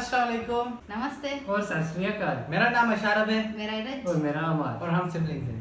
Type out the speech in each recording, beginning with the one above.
अस्सलाम वालेकुम। नमस्ते। और सत श्री अकाल। मेरा नाम अशारफ है मेरा इरज। और मेरा अमार। और हम सिबलिंग्स हैं।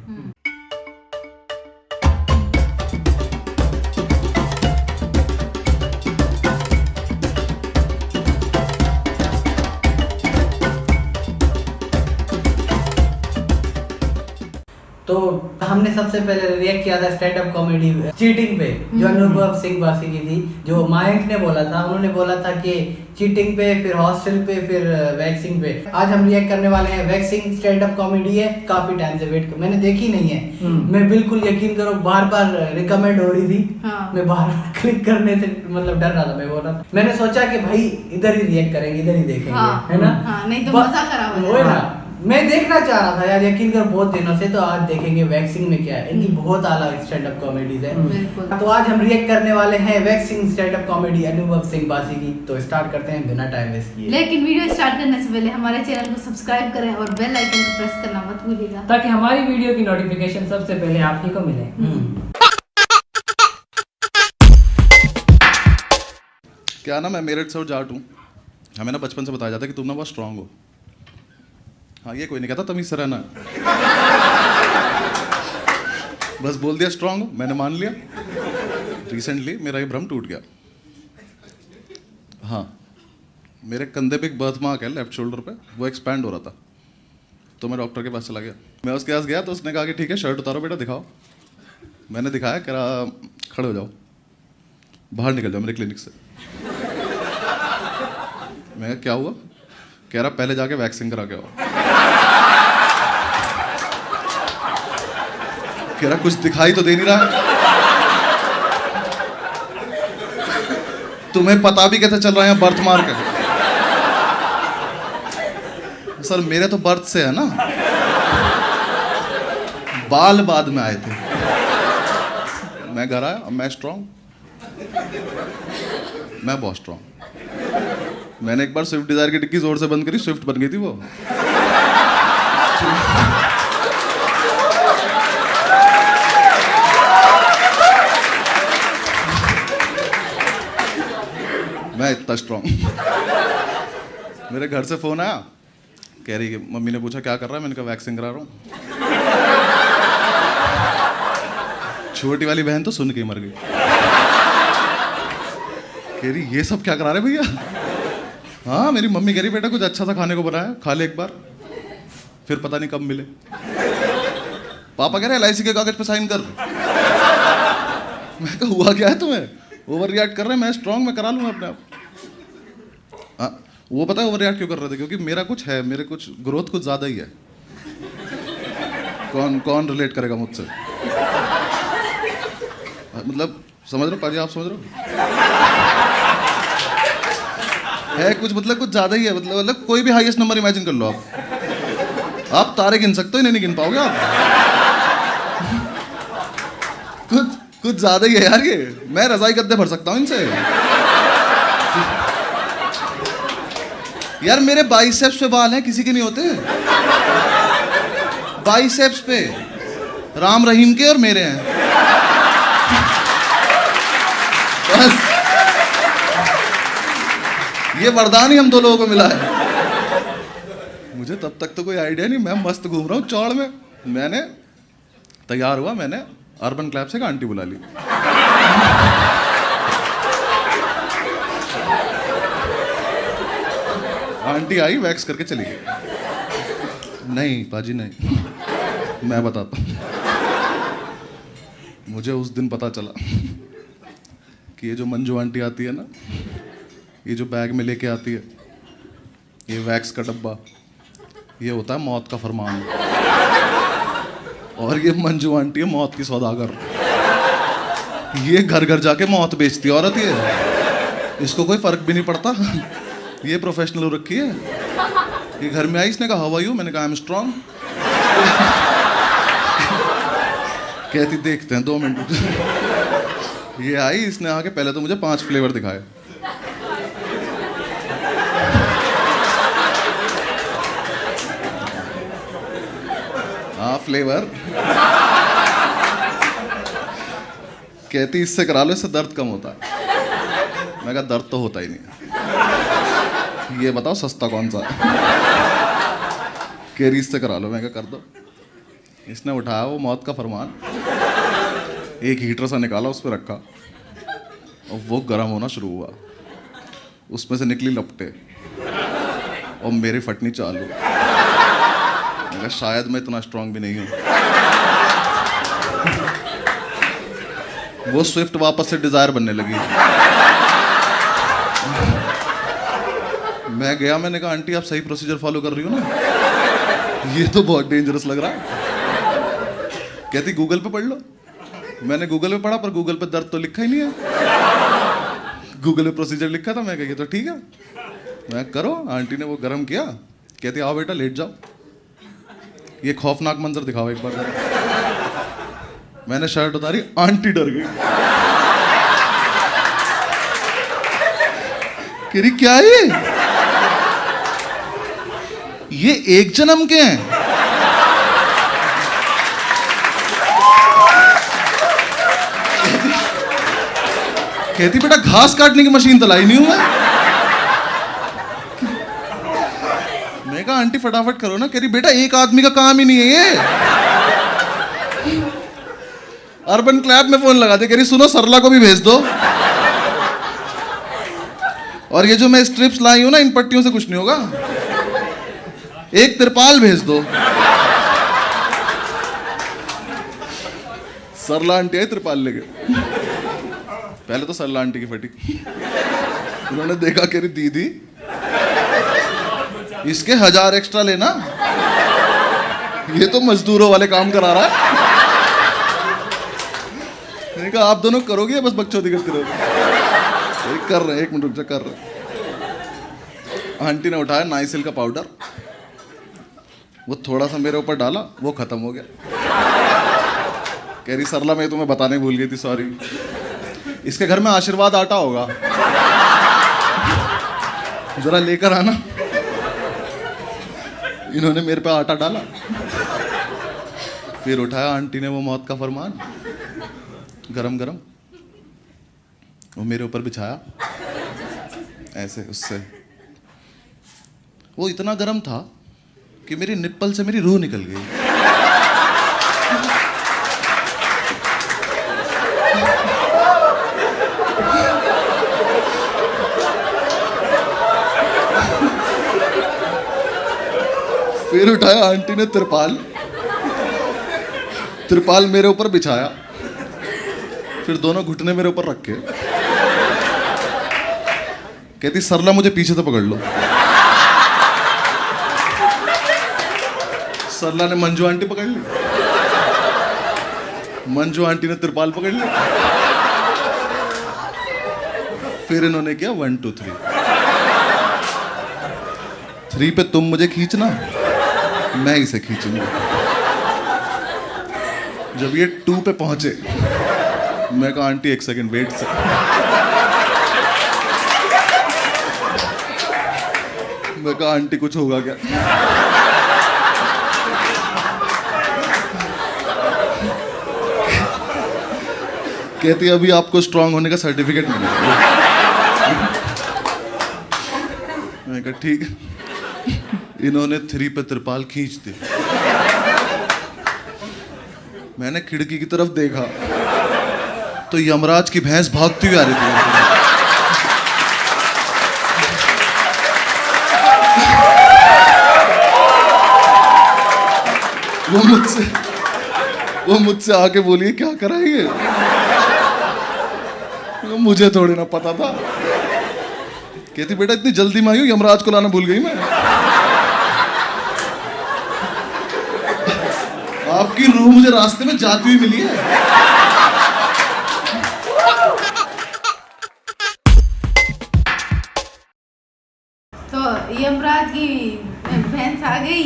तो हमने सबसे पहले रिएक्ट किया था स्टैंड अप कॉमेडी चीटिंग पे, जो अनुभव सिंह बासी की थी, जो मायंक ने बोला था। उन्होंने बोला था कि चीटिंग पे, फिर हॉस्टल पे, फिर वैक्सिंग पे। आज हम रिएक्ट करने वाले हैं। वैक्सिंग स्टैंड अप कॉमेडी है, काफी टाइम से वेट कर, मैंने देखी नहीं है। मैं बिल्कुल यकीन करो बार बार रिकमेंड हो रही थी। हाँ। मैं बार क्लिक करने से मतलब डर रहा था। मैं बोल रहा था, मैंने सोचा कि भाई इधर ही रिएक्ट करेंगे, इधर ही देखेंगे। हाँ, है ना? हाँ, नहीं तो मजा खराब हो वो है जाएगा। ना, मैं देखना चाह रहा था यार, यकीन कर बहुत दिनों से। तो आज देखेंगे वैक्सिंग में क्या है। इनकी बहुत आला स्टैंड अप कॉमेडीज है। बिल्कुल। तो आज हम रिएक्ट करने वाले हैं वैक्सिंग स्टैंड अप कॉमेडी अनुभव सिंह बासी की। तो स्टार्ट करते हैं बिना टाइम वेस्ट किए। लेकिन वीडियो स्टार्ट करने से पहले हमारे चैनल को सब्सक्राइब करें और बेल आइकन को प्रेस करना मत भूलिएगा, ताकि हमारी वीडियो की नोटिफिकेशन सबसे पहले आप ही को मिले। क्या ना, मैं मेरठ से और जाट हूँ। हमें ना बचपन से बताया जाता है कि तुम ना बहुत स्ट्रांग हो। हाँ, ये कोई नहीं कहता तमीज से रहना। बस बोल दिया स्ट्रांग हो, मैंने मान लिया। रिसेंटली मेरा ये भ्रम टूट गया। हाँ, मेरे कंधे पे एक बर्थ मार्क है लेफ्ट शोल्डर पे, वो एक्सपैंड हो रहा था। तो मैं डॉक्टर के पास चला गया। मैं उसके पास गया तो उसने कहा कि ठीक है शर्ट उतारो बेटा, दिखाओ। मैंने दिखाया, कह रहा खड़े हो जाओ, बाहर निकल जाओ मेरे क्लिनिक से। मैं क्या हुआ? कह रहा पहले जाके वैक्सिंग करा के आओ। कह रहा कुछ दिखाई तो दे नहीं रहा। तुम्हें पता भी कैसे चल रहा है बर्थ मार्क है? सर मेरे तो बर्थ से है ना, बाल बाद में आए थे। मैं घर आया, अब मैं स्ट्रांग, मैं बहुत स्ट्रांग। मैंने एक बार स्विफ्ट डिजायर की डिक्की जोर से बंद करी, स्विफ्ट बन गई थी वो। मैं इतना स्ट्रांग। मेरे घर से फोन आया, कह रही कि मम्मी ने पूछा क्या कर रहा है, मैंने कहा वैक्सिंग करा रहा हूँ। छोटी वाली बहन तो सुन के मर गई। कह रही ये सब क्या करा रहे भैया? हाँ, मेरी मम्मी कह रही बेटा कुछ अच्छा सा खाने को बनाया, खा ले एक बार, फिर पता नहीं कब मिले। पापा कह रहे LIC के कागज पे साइन कर। मैं कहा हुआ क्या है तुम्हें? ओवर रिएक्ट कर रहे हैं, मैं स्ट्रांग, मैं करा लूंगा अपने आप। हाँ, वो पता है ओवर रिएक्ट क्यों कर रहे थे? क्योंकि मेरा कुछ है, मेरे कुछ ग्रोथ कुछ ज्यादा ही है। कौन कौन रिलेट करेगा मुझसे? मतलब समझ रहे हो पाजी, आप समझ रहे हो? है कुछ, मतलब कुछ ज्यादा ही है। मतलब कोई भी हाईएस्ट नंबर इमेजिन कर लो आप तारे गिन सकते हो, इन्हें नहीं गिन पाओगे आप। कुछ ज्यादा ही है यार ये। मैं रजाई गद्दे भर सकता हूँ इनसे। यार मेरे बाइसेप्स पे बाल हैं, किसी के नहीं होते। बाइसेप्स पे राम रहीम के और मेरे हैं। बस ये वरदान ही हम दो लोगों को मिला है। मुझे तब तक तो कोई आइडिया नहीं, मैं मस्त घूम रहा हूँ चौड़ में। मैंने तैयार हुआ, मैंने अर्बन क्लैब से एक आंटी बुला ली। आंटी आई, वैक्स करके चली गई। नहीं पाजी नहीं, मैं बताता हूँ। मुझे उस दिन पता चला कि ये जो मंजू आंटी आती है ना, ये जो बैग में लेके आती है, ये वैक्स का डब्बा, ये होता है मौत का फरमान। और ये मंजू आंटी है मौत की सौदागर। ये घर घर जाके मौत बेचती है औरत ये। इसको कोई फर्क भी नहीं पड़ता। ये प्रोफेशनल हो रखी है। ये घर में आई, इसने कहा हाउ आर यू, मैंने कहा आई एम स्ट्रांग। कहती देखते हैं 2 मिनट। ये आई, इसने आके पहले तो मुझे 5 फ्लेवर दिखाए। हाँ फ्लेवर। कहती इससे करा लो, इससे दर्द कम होता है। मैं कहा दर्द तो होता ही नहीं। ये बताओ सस्ता कौन सा है। केरीज से करा लो। मैं क्या कर दो। इसने उठाया वो मौत का फरमान, एक हीटर सा निकाला, उस पर रखा और वो गर्म होना शुरू हुआ। उसमें से निकली लपटे और मेरी फटनी चालू। मैं कहा शायद मैं इतना स्ट्रांग भी नहीं हूँ। वो स्विफ्ट वापस से डिजायर बनने लगी। मैं गया, मैंने कहा आंटी आप सही प्रोसीजर फॉलो कर रही हो ना, ये तो बहुत डेंजरस लग रहा है। कहती गूगल पे पढ़ लो। मैंने गूगल पे पढ़ा पर गूगल पे दर्द तो लिखा ही नहीं है, गूगल पे प्रोसीजर लिखा था। मैं कही तो ठीक है, मैं करो। आंटी ने वो गर्म किया, कहती आओ बेटा लेट जाओ, ये खौफनाक मंजर दिखाओ एक बार जरा। मैंने शर्ट उतारी, आंटी डर गई। कह रही क्या ये एक जन्म के हैं। कहती बेटा घास काटने की मशीन तो लाई नहीं हूं मैं कहा आंटी फटाफट करो ना। कह रही बेटा एक आदमी का काम ही नहीं है ये। अर्बन क्लैब में फोन लगा दे, कह रही सुनो सरला को भी भेज दो, और ये जो मैं स्ट्रिप्स लाई हूं ना इन पट्टियों से कुछ नहीं होगा, एक तिरपाल भेज दो। सरला आंटी आई तिरपाल लेके। पहले तो सरला आंटी की फटी, उन्होंने देखा, कह रही दीदी इसके 1000 एक्स्ट्रा लेना, ये तो मजदूरों वाले काम करा रहा है। मैंने कहा आप दोनों करोगे या बस बकचोदी करते रहोगे? कर रहे हैं, एक मिनट रुक जा, कर रहे। आंटी ने उठाया नाइसिल का पाउडर, वो थोड़ा सा मेरे ऊपर डाला, वो खत्म हो गया। कह रही सरला मैं तुम्हें बताने भूल गई थी, सॉरी। इसके घर में आशीर्वाद आटा होगा, जरा लेकर आना। इन्होंने मेरे पे आटा डाला, फिर उठाया आंटी ने वो मौत का फरमान, गरम गरम, वो मेरे ऊपर बिछाया ऐसे। उससे वो इतना गरम था कि मेरी निप्पल से मेरी रूह निकल गई। फिर उठाया आंटी ने त्रिपाल मेरे ऊपर बिछाया, फिर दोनों घुटने मेरे ऊपर रखे। कहती सरला मुझे पीछे से पकड़ लो। सरला ने मंजू आंटी पकड़ ली, मंजू आंटी ने त्रिपाल पकड़ ली। फिर इन्होंने किया 1 2 3 पे तुम मुझे खींचना, मैं इसे खींचूंगा। जब ये 2 पे पहुंचे, मैं कहा आंटी 1 सेकंड वेट से। मैं कहा आंटी कुछ होगा क्या? कहती अभी आपको स्ट्रांग होने का सर्टिफिकेट मिलेगा। मैं कहा ठीक है। इन्होंने 3 पे त्रिपाल खींच दी। मैंने खिड़की की तरफ देखा तो यमराज की भैंस भागती हुई आ रही थी। वो मुझसे आके बोली क्या कराएंगे? मुझे थोड़ी ना पता था। कहती बेटा इतनी जल्दी में आई हूं, यमराज को लाना भूल गई मैं। आपकी रूह मुझे रास्ते में जाती हुई मिली है। तो यमराज की भैंस आ गई,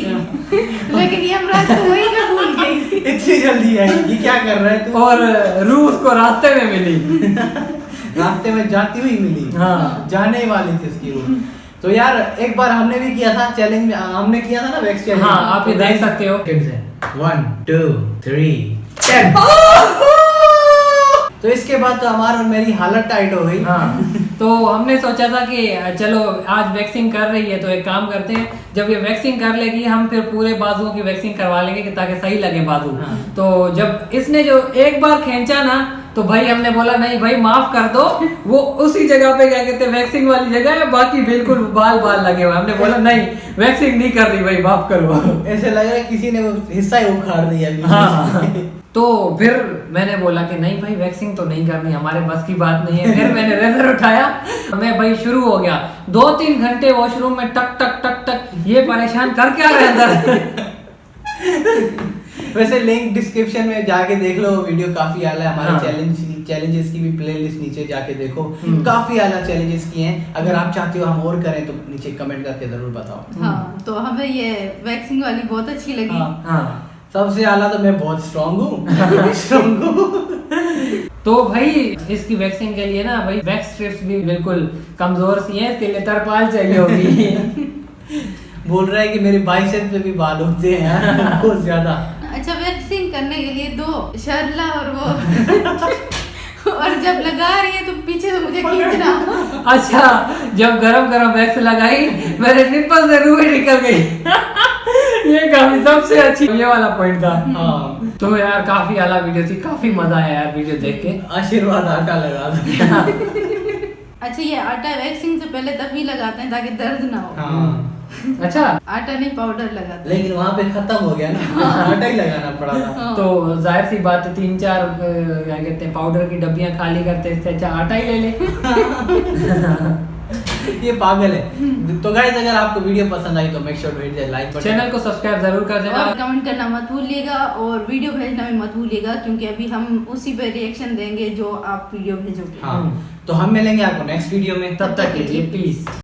लेकिन यमराज को वहीं पे भूल गई। इतनी जल्दी आई, ये क्या कर रहा है तू? और रूह उसको रास्ते में मिली। रास्ते में जाती हुई मिली। हाँ। जाने वाली थी उसकी रूह। तो यार एक बार हमने भी किया था चैलेंज, हमने किया था ना वैक्स चैलेंज। हाँ, आप ये देख सकते हो। 1 2 3 10। तो इसके बाद तो हमारा और मेरी हालत टाइट हो गई। हाँ। तो हमने सोचा था कि चलो आज वैक्सिंग कर रही है तो एक काम करते हैं, जब ये वैक्सिंग कर लेगी हम फिर पूरे बाजुओं की वैक्सिंग करवा लेंगे कि ताकि सही लगे बाजू। हाँ। तो जब इसने जो एक बार खींचा ना तो भाई हमने बोला नहीं भाई माफ कर दो, वो उसी जगह पे क्या कहते हैं वैक्सिंग वाली जगह है, बाकी बिल्कुल बाल लगे हुए। हमने बोला नहीं वैक्सिंग नहीं कर रही भाई, माफ करो। ऐसे लग रहा है किसी ने वो हिस्सा ही उखाड़ दिया बीच में हाँ से। तो फिर मैंने बोला कि नहीं भाई वैक्सिंग तो नहीं करनी, हमारे बस की बात नहीं है। फिर मैंने रेजर उठाया, मैं भाई शुरू हो गया 2-3 घंटे वॉशरूम में टक टक टक टक, ये परेशान कर क्या रहे अंदर। वैसे लिंक डिस्क्रिप्शन में जाके देख लो, वीडियो काफी आला है। हमारे हाँ। चैलेंजेस की भी प्लेलिस्ट नीचे जाके देखो, काफी आला चैलेंजेस किए हैं। अगर आप चाहते हो हम और करें तो नीचे कमेंट करके जरूर बताओ। हाँ, तो हमें ये वैक्सिंग वाली बहुत अच्छी लगी। हाँ सबसे आला तो मैं बहुत स्ट्रांग हूँ स्ट्रांग हूँ। तो भाई इसकी वैक्सिंग के लिए ना भाई बैक स्ट्रिप्स भी बिल्कुल कमजोर सी हैं, इसके लिए तरपाल चाहिए होगी। बोल रहा है कि मेरे बाइसेप पे भी बाल होते हैं यार, बहुत ज्यादा। अच्छा, वैक्सिंग करने के लिए 2 शर्ला और वो और जब लगा रही है तो पीछे से मुझे खींचना। अच्छा, जब गरम गरम वैक्स लगाई मेरे निप्पल से रूह निकल गई। ये काफी सबसे अच्छी ये वाला पॉइंट था। हाँ, तो यार काफी आला वीडियो थी, काफी मजा आया यार वीडियो देख के। आशीर्वाद आटा लगा दो। अच्छा, ये आटा वैक्सिंग से पहले तभी लगाते हैं ताकि दर्द ना हो। हाँ, अच्छा, आटा नहीं पाउडर लगाते हैं। लेकिन वहाँ पे खत्म हो गया ना, आटा ही लगाना पड़ा था। हाँ। तो जाहिर सी बात है 3-4 क्या कहते हैं पाउडर की डब्बियां खाली करते इससे अच्छा आटा ही ले ले। ये पागल है। तो गाइस अगर आपको वीडियो पसंद आई तो make sure to hit the like button, channel को सब्सक्राइब जरूर कर देना। और कमेंट करना मत भूलिएगा और वीडियो भेजना भी मत भूलिएगा, क्योंकि अभी हम उसी पे रिएक्शन देंगे जो आप वीडियो भेजोगे। हाँ, तो हम मिलेंगे आपको नेक्स्ट वीडियो में, तब तक के लिए पीस।